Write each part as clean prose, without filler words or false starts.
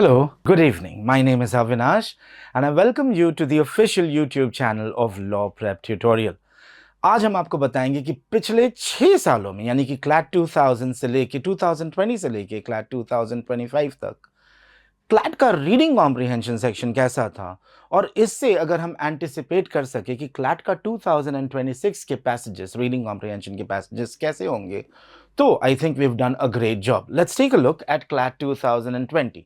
Hello, good evening. My name is Avinash and I welcome you to the official YouTube channel of Law Prep Tutorial. आज हम आपको बताएंगे कि पिछले 6 सालों में यानी कि क्लैट 2000 से लेके 2020 से लेके क्लैट 2025 तक क्लैट का रीडिंग कॉम्प्रिहेंशन सेक्शन कैसा था और इससे अगर हम एंटिसिपेट कर सके कि क्लैट का 2026 के पैसेजेस रीडिंग कॉम्प्रिहेंशन के पैसेजेस कैसे होंगे, तो I think we have done a great job. Let's take a look at CLAT 2020.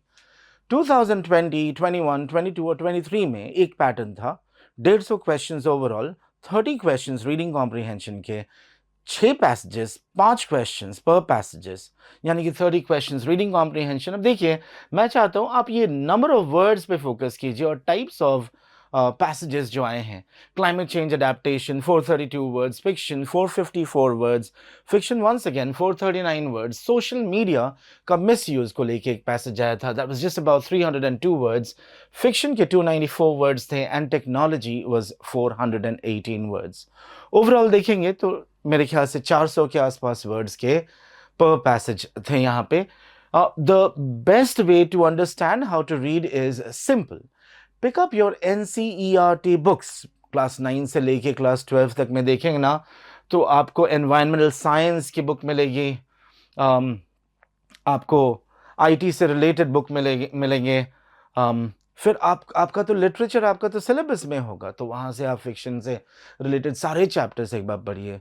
2020, 21, 22 और 23 में एक पैटर्न था. 150 questions overall, 30 questions reading comprehension के, 6 पैसेजेस, 5 क्वेश्चंस पर पैसेजेस, यानी कि 30 क्वेश्चंस रीडिंग कॉम्प्रिहेंशन. अब देखिए, मैं चाहता हूं आप ये नंबर ऑफ वर्ड्स पे फोकस कीजिए और टाइप्स ऑफ पैसेजेस जो आए हैं. Climate change adaptation 432 words, fiction 454 words, fiction once again 439 words, social media का मिसयूज को लेके एक पैसेज आया था, that was just about 302 words, fiction के 294 वर्ड्स थे and technology was 418 words. Overall देखेंगे तो मेरे ख्याल से 400 के आसपास वर्ड्स के पर पैसेज थे यहाँ पे. The best way to understand how to read is simple. Pick up your NCERT books. Class 9 से लेके क्लास 12 तक में देखेंगे ना तो आपको एनवायरमेंटल साइंस की बुक मिलेगी, आपको IT से रिलेटेड बुक मिलेंगे, फिर आपका तो लिटरेचर आपका तो सिलेबस में होगा, तो वहाँ से आप फिक्शन से रिलेटेड सारे चैप्टर्स एक बार पढ़िए.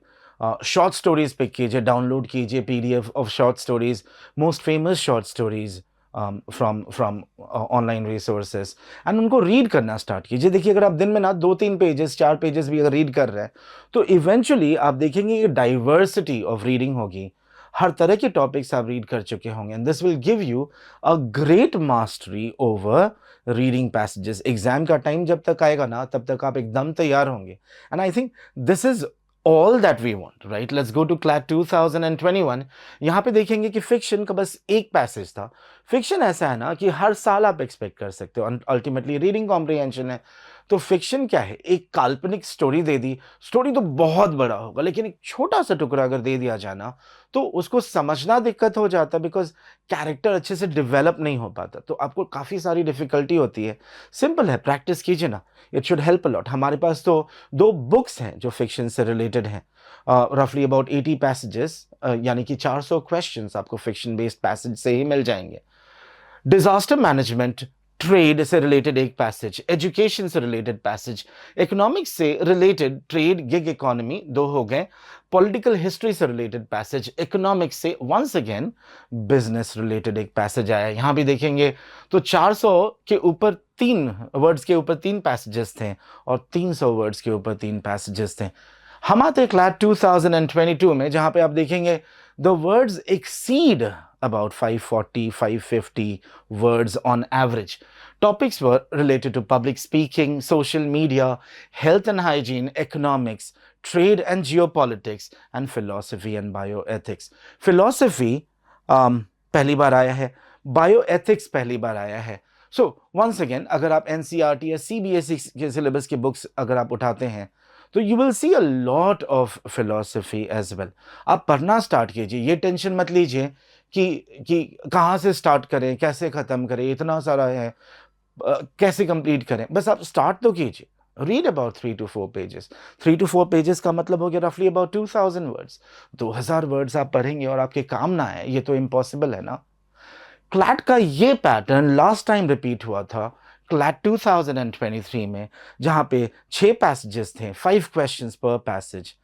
शॉर्ट स्टोरीज पिक कीजिए, डाउनलोड कीजिए PDF of short stories, most famous short stories from online resources, and उनको रीड करना स्टार्ट कीजिए. देखिए, अगर आप दिन में ना 2-3 पेजेस 4 पेजेस भी अगर रीड कर रहे हैं तो इवेंचुअली आप देखेंगे कि डाइवर्सिटी ऑफ रीडिंग होगी, हर तरह के टॉपिक्स आप रीड कर चुके होंगे, and this will give you a great mastery over reading passages. Exam का टाइम जब तक आएगा ना तब तक आप एकदम तैयार होंगे, and I think this is all that we want, right? Let's go to CLAT 2021. यहाँ पे देखेंगे कि फिक्शन का बस एक पैसेज था. फिक्शन ऐसा है ना कि हर साल आप एक्सपेक्ट कर सकते हो, अल्टीमेटली रीडिंग कॉम्प्रिहेंशन है. तो फिक्शन क्या है? एक काल्पनिक स्टोरी दे दी. स्टोरी तो बहुत बड़ा होगा लेकिन एक छोटा सा टुकड़ा अगर दे दिया जाए ना तो उसको समझना दिक्कत हो जाता, बिकॉज कैरेक्टर अच्छे से डेवलप नहीं हो पाता, तो आपको काफ़ी सारी डिफिकल्टी होती है. सिंपल है, प्रैक्टिस कीजिए ना, it should help a lot. हमारे पास तो 2 बुक्स हैं जो फिक्शन से रिलेटेड हैं, रफली अबाउट 80 पैसेजेस, यानी कि 400 क्वेश्चंस आपको फिक्शन बेस्ड पैसेज से ही मिल जाएंगे. डिजास्टर मैनेजमेंट, ट्रेड से रिलेटेड एक पैसेज, एजुकेशन से रिलेटेड पैसेज, इकोनॉमिक्स से रिलेटेड ट्रेड गिग इकोनॉमी 2 हो गए, पॉलिटिकल हिस्ट्री से रिलेटेड पैसेज, इकोनॉमिक्स से वंस अगेन बिजनेस रिलेटेड एक पैसेज आया. यहां भी देखेंगे तो 400 के ऊपर 3 वर्ड्स के ऊपर 3 पैसेजेस थे और 300 वर्ड्स के ऊपर 3 पैसेजेस थे. हम आते क्लैट 2022 में, जहां पे आप देखेंगे the words exceed about 540, 550 words on average. Topics were related to public speaking, social media, health and hygiene, economics, trade and geopolitics, and philosophy and bioethics. Philosophy पहली बार आया है, bioethics पहली बार आया है. So once again, अगर आप NCERT या CBSE के सिलेबस की बुक्स अगर आप उठाते हैं तो you will see a lot of philosophy as well. आप पढ़ना स्टार्ट कीजिए, ये टेंशन मत लीजिए कि कहाँ से स्टार्ट करें, कैसे ख़त्म करें, इतना सारा है, कैसे कंप्लीट करें. बस आप स्टार्ट तो कीजिए. Read about 3 to 4 pages. 3 to 4 pages का मतलब हो गया रफली अबाउट 2000 वर्ड्स. 2000 वर्ड्स आप पढ़ेंगे और आपके काम ना है, ये तो इम्पॉसिबल है ना. क्लैट का ये पैटर्न लास्ट टाइम रिपीट हुआ था क्लैट 2023 में, जहां पे 6 पैसेजेस थे, 5 questions per passage,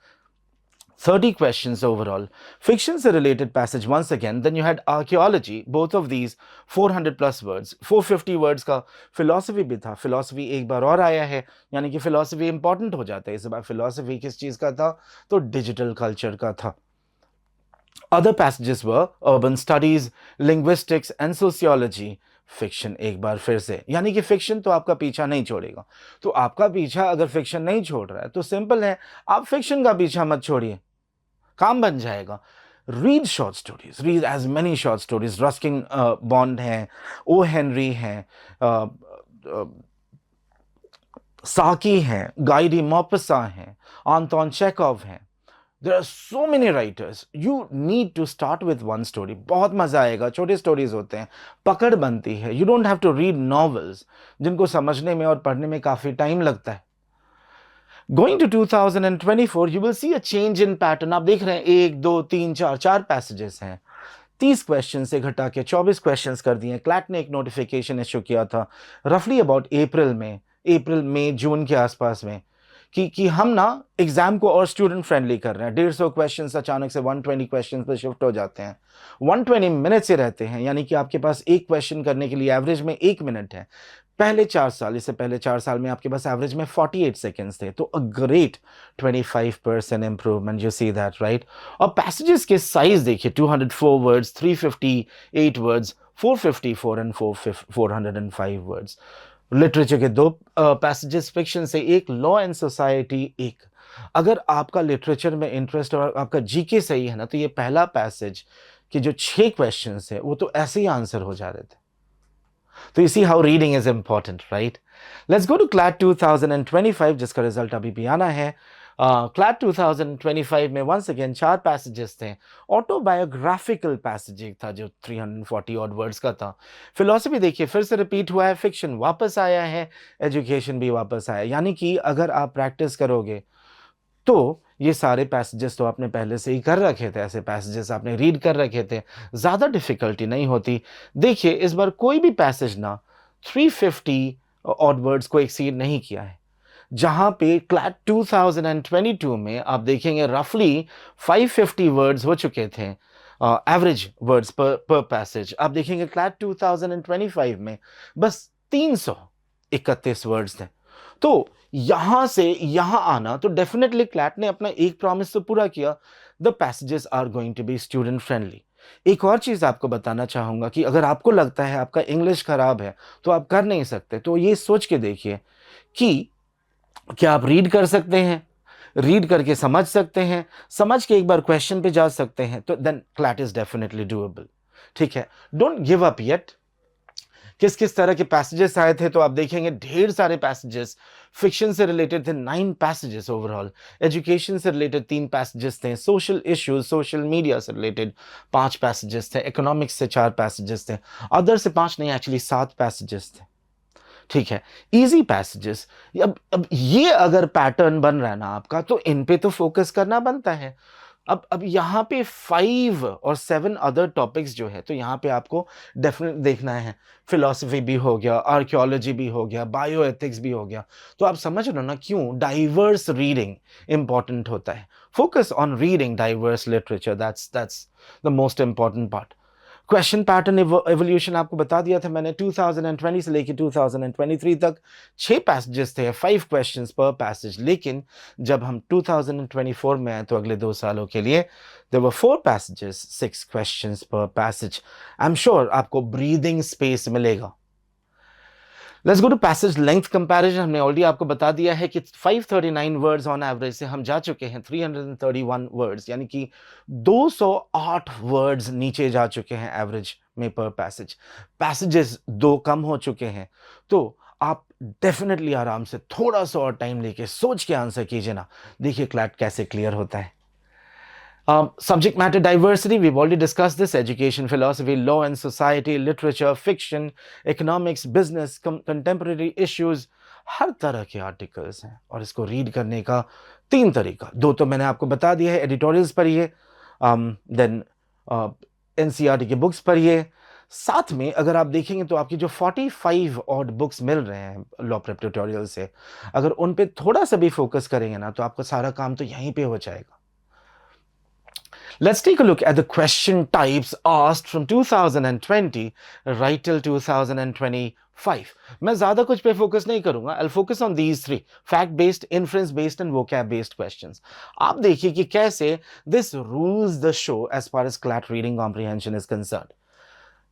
30 questions overall. Fiction से related passage once again. Then you had archaeology, both of these 400 plus words. 450 words का philosophy भी था. Philosophy एक बार और आया है, यानी कि philosophy important हो जाता है. इस बार philosophy किस चीज़ का था? तो digital culture का था. Other passages were urban studies, linguistics and sociology. Fiction एक बार फिर से, यानी कि फिक्शन तो आपका पीछा नहीं छोड़ेगा. तो आपका पीछा अगर फिक्शन नहीं छोड़ रहा है तो सिंपल है, आप फिक्शन का पीछा मत छोड़िए, काम बन जाएगा. Read short stories, read as many short stories. Ruskin Bond हैं, ओ हेनरी हैं, साकी हैं, गाई डी मॉपसा हैं, आंतोन चेकॉव हैं. There are so many writers, you need to start with one story. बहुत मजा आएगा, छोटे स्टोरीज होते हैं, पकड़ बनती है। You don't have to read novels जिनको समझने में और पढ़ने में काफी टाइम लगता है। Going to 2024 you will see a change in pattern. आप देख रहे हैं 1 2 3 4 4 पैसेजेस हैं। 30 क्वेश्चन से घटा के 24 क्वेश्चंस कर दिए। क्लैट ने एक नोटिफिकेशन इशू किया था रफली अबाउट अप्रैल मई जून के आसपास में कि हम ना एग्जाम को और स्टूडेंट फ्रेंडली कर रहे हैं। 150 क्वेश्चंस अचानक से 120 क्वेश्चंस पे शिफ्ट हो जाते हैं। 120 मिनट से रहते हैं, यानी कि आपके पास एक क्वेश्चन करने के लिए एवरेज में 1 मिनट है। पहले 4 साल, इससे पहले 4 साल में आपके पास एवरेज में 48 सेकेंड्स थे। तो a great 25% improvement, you see that right. और पैसेजेस के साइज देखिए, 204 words, 358 words, 454 and 405 words. Literature के 2 पैसेजेस, फिक्शन से 1, लॉ एंड सोसाइटी 1। अगर आपका लिटरेचर में इंटरेस्ट और आपका जीके सही है ना, तो ये पहला पैसेज के जो 6 क्वेश्चंस है वो तो ऐसे ही आंसर हो जा रहे थे। तो you see how reading is important, right. Let's go to CLAT 2025, जिसका रिजल्ट अभी भी आना है। क्लैट 2025 में वंस अगेन 4 पैसेजेस थे। ऑटोबायोग्राफिकल पैसेज एक था जो 340 ऑड वर्ड्स का था। फिलॉसफी देखिए फिर से रिपीट हुआ है, फिक्शन वापस आया है, एजुकेशन भी वापस आया। यानी कि अगर आप प्रैक्टिस करोगे तो ये सारे पैसेजेस तो आपने पहले से ही कर रखे थे, ऐसे पैसेजेस आपने रीड कर रखे थे, ज़्यादा डिफ़िकल्टी नहीं होती। देखिए इस बार कोई भी पैसेज ना 350 ऑड वर्ड्स को एक्सीड नहीं किया है, जहाँ पे क्लैट 2022 में आप देखेंगे रफली 550 वर्ड्स हो चुके थे, एवरेज वर्ड्स पर पैसेज। आप देखेंगे क्लैट 2025 में बस 331 वर्ड्स थे। तो यहां से यहां आना, तो डेफिनेटली क्लैट ने अपना एक प्रॉमिस तो पूरा किया, the passages are going to be student friendly. एक और चीज आपको बताना चाहूंगा कि अगर आपको लगता है आपका इंग्लिश खराब है तो आप कर नहीं सकते, तो ये सोच के देखिए कि क्या आप रीड कर सकते हैं, रीड करके समझ सकते हैं, समझ के एक बार क्वेश्चन पे जा सकते हैं, तो then CLAT is definitely doable. ठीक है, डोंट गिव अप येट। किस किस तरह के पैसेजेस आए थे, तो आप देखेंगे ढेर सारे पैसेजेस। फिक्शन से रिलेटेड थे 9 पैसेजेस ओवरऑल, एजुकेशन से रिलेटेड 3 पैसेजेस थे, सोशल इश्यूज सोशल मीडिया से रिलेटेड 5 पैसेजेस थे, इकोनॉमिक्स से 4 पैसेजेस थे, अदर से 5 नहीं, एक्चुअली 7 पैसेजेस थे। ठीक है, इजी पैसेजेस। अब ये अगर पैटर्न बन रहा है ना आपका, तो इन पे तो फोकस करना बनता है। अब यहाँ पे 5 और 7 अदर टॉपिक्स जो है, तो यहाँ पे आपको डेफिनेट देखना है। फिलॉसफी भी हो गया, आर्कियोलॉजी भी हो गया, बायो एथिक्स भी हो गया। तो आप समझ रहे हो ना क्यों डाइवर्स रीडिंग इंपॉर्टेंट होता है। Focus on reading diverse literature, that's the most important part. Question pattern evolution आपको बता दिया था मैंने। 2020 से लेकर 2023 तक 6 पैसेजेस थे, 5 क्वेश्चंस पर पैसेज। लेकिन जब हम 2024 में आए तो अगले 2 सालों के लिए there were 4 passages, 6 questions per passage. I am sure आपको ब्रीदिंग स्पेस मिलेगा। Let's go to passage length comparison. हमने ऑलरेडी आपको बता दिया है कि 539 वर्ड्स ऑन एवरेज से हम जा चुके हैं 331 वर्ड्स, यानी कि 208 वर्ड्स नीचे जा चुके हैं एवरेज में पर पैसेज। पैसेजेस 2 कम हो चुके हैं। तो आप डेफिनेटली आराम से थोड़ा सा और टाइम लेके सोच के आंसर कीजिए ना, देखिए क्लैट कैसे क्लियर होता है। Subject matter diversity, we've already discussed this: education, philosophy, law and society, literature, fiction, economics, business, contemporary issues, हर तरह के आर्टिकल्स हैं। और इसको रीड करने का 3 तरीका, 2 तो मैंने आपको बता दिया है, एडिटोरियल्स पढ़िए, देन एनसीईआरटी की बुक्स पढ़िए। साथ में अगर आप देखेंगे तो आपकी जो 45 ऑड बुक्स मिल रहे हैं लॉ प्रेप ट्यूटोरियल से, अगर उन पे थोड़ा सा भी फोकस करेंगे ना, तो आपका सारा काम तो यहीं पे हो जाएगा। Let's take a look at the question types asked from 2020 right till 2025. मैं ज़्यादा कुछ पे फोकस नहीं करूंगा। I'll focus on these 3: fact based, inference based and vocab based questions. आप देखिए कि कैसे this rules the show as far as CLAT reading comprehension is concerned.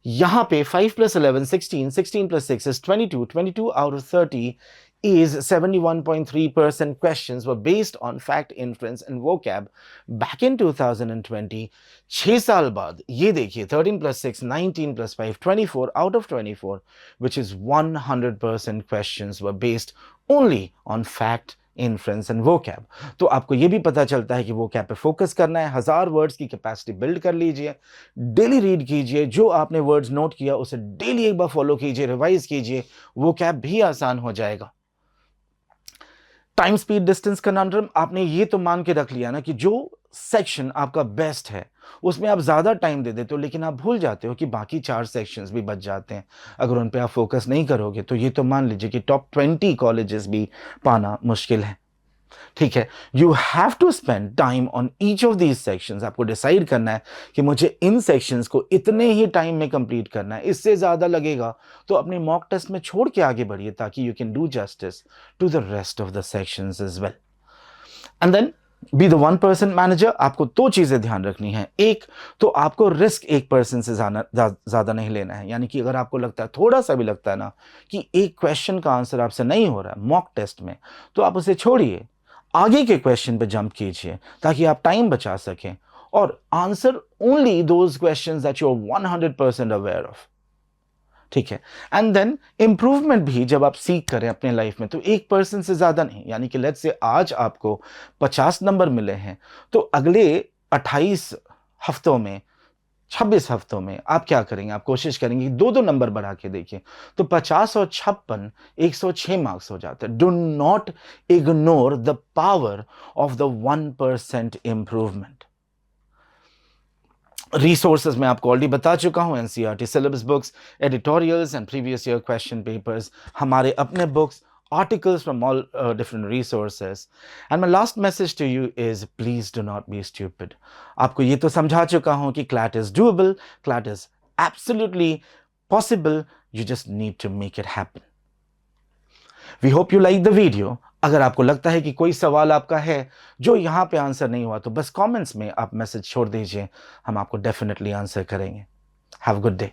यहाँ पे 5 plus 11, 16, 16 plus 6 is 22, 22 out of 30 is 71.3% questions were based on fact, inference and vocab back in 2020. 6 साल बाद ये देखिए 13 plus 6, 19 plus 5, 24 out of 24, which is 100% questions were based only on fact, inference and vocab. तो आपको ये भी पता चलता है कि वोकैब पे फोकस करना है, 1000 वर्ड्स की कैपेसिटी बिल्ड कर लीजिए, डेली रीड कीजिए, जो आपने वर्ड्स नोट किया उसे डेली एक बार फॉलो कीजिए, रिवाइज कीजिए, वोकैब भी आसान हो जाएगा। टाइम स्पीड डिस्टेंस कन्वर्जन, आपने ये तो मान के रख लिया ना कि जो सेक्शन आपका बेस्ट है उसमें आप ज्यादा टाइम दे देते हो, लेकिन आप भूल जाते हो कि बाकी 4 सेक्शंस भी बच जाते हैं। अगर उन पे आप फोकस नहीं करोगे तो ये तो मान लीजिए कि टॉप 20 कॉलेजेस भी पाना मुश्किल है। ठीक है, you have to spend time on each of these sections. आपको डिसाइड करना है कि मुझे इन सेक्शंस को इतने ही टाइम में कंप्लीट करना है, इससे ज्यादा लगेगा तो अपने मॉक टेस्ट में छोड़ के आगे बढ़िए, ताकि you can do justice to the rest of the sections as well. And then be the 1% manager. आपको 2 चीजें ध्यान रखनी है। एक तो आपको रिस्क 1% से ज्यादा नहीं लेना है, यानी कि अगर आपको लगता है, थोड़ा सा भी लगता है ना कि एक क्वेश्चन का आंसर आपसे नहीं हो रहा है मॉक टेस्ट में, तो आप उसे छोड़िए, आगे के क्वेश्चन पे जंप कीजिए ताकि आप टाइम बचा सकें, और answer only those questions that you are 100% aware of. ठीक है, एंड देन इंप्रूवमेंट भी जब आप सीख करें अपने लाइफ में तो 1% से ज्यादा नहीं, यानी कि लेट्स से आज आपको 50 नंबर मिले हैं, तो अगले 28 हफ्तों में, 26 हफ्तों में आप क्या करेंगे, आप कोशिश करेंगे कि 2-2 नंबर बढ़ा के देखिए, तो 50 और 56 106 मार्क्स हो जाते हैं। Do not ignore the power of the 1% improvement. Resources मैं आपको ऑलरेडी बता चुका हूं, NCERT syllabus books, editorials and previous year question papers, हमारे अपने books, articles from all different resources. And my last message to you is please do not be stupid. आपको ये तो समझा चुका हूं कि CLAT is doable, CLAT is absolutely possible, you just need to make it happen. We hope you like the video. अगर आपको लगता है कि कोई सवाल आपका है जो यहाँ पे आंसर नहीं हुआ, तो बस कमेंट्स में आप मैसेज छोड़ दीजिए, हम आपको डेफिनेटली आंसर करेंगे। Have a good day.